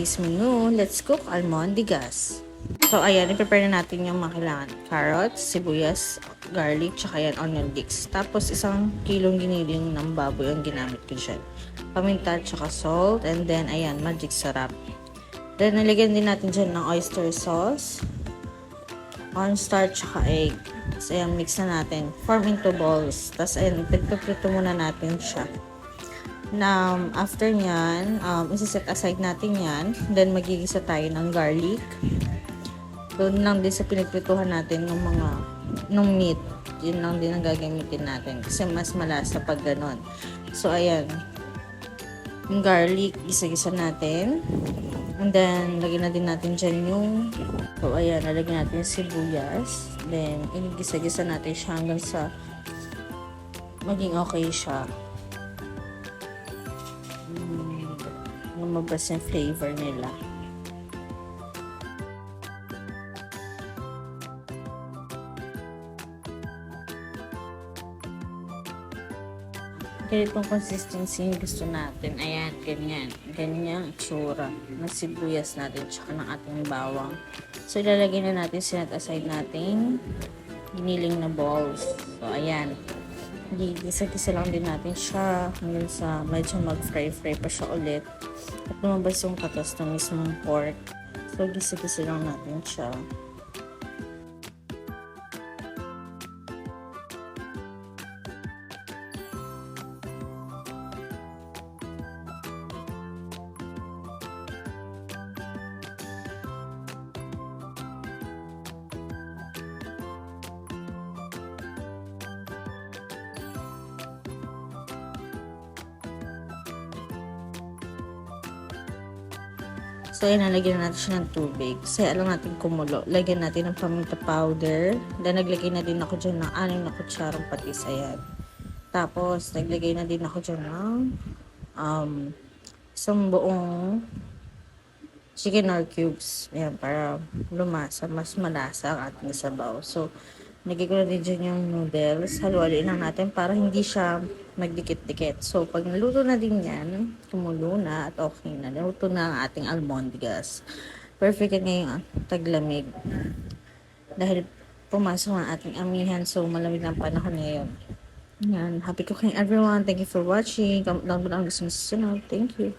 today's menu. Let's cook almondigas. So, ayan, i-prepare na natin yung mga kailangan. Carrots, sibuyas, garlic, tsaka yan, onion leeks. Tapos, 1 kilong giniling ng baboy ang ginamit ko dyan. Paminta, tsaka salt, and then, ayan, magic sarap. Then, nalagyan din natin dyan ng oyster sauce, cornstarch, tsaka egg. So, ayan, mix na natin. Form into balls. Tapos, ayan, ipagpaprito muna natin siya. Na after nyan, isi-set aside natin yan. Then, magigisa tayo ng garlic. Doon lang din sa pinagprituhan natin ng meat. Yun lang din ang gagamitin natin. Kasi mas malasa pag ganon. So, ayan. Yung garlic, gisa-gisa natin. And then, lagyan na din natin dyan so, ayan, nalagyan natin yung sibuyas. Then, gisa-gisa natin siya hanggang sa maging okay siya. Lumabas yung flavor nila. Ganitong consistency yung gusto natin. Ayan, ganyan. Ganyang itsura ng sibuyas natin tsaka ng ating bawang. So, ilalagay na natin, sinet aside natin giniling na balls. So, ayan. Gisa-gisa lang din natin siya hanggang sa medyo mag-fry-fry pa siya ulit. At lumabas yung katas ng mismong pork. So, gisa-gisa lang natin siya. So, ayan, nalagyan natin siya ng tubig. Kasi alam natin kumulo. Lagyan natin ng paminta powder. Then, naglagay na din ako dyan ng 6 na kutsarang patis. Ayan. Tapos, naglagay na din ako dyan ng isang buong chicken or cubes. Ayan, para lumasa. Mas malasa ang ating sabaw. So, nagay ko na din dyan yung noodles. Haluin lang natin para hindi siya magdikit-dikit. So, pag naluto na din yan, kumulo na at okay na. Naluto na ang ating almondigas. Perfect yan ngayong taglamig. Dahil pumasok ang ating amihan. So, malamig ng panahon ngayon. Yan. Happy cooking everyone. Thank you for watching. Comment down below ang gusto nyo susunod. Thank you.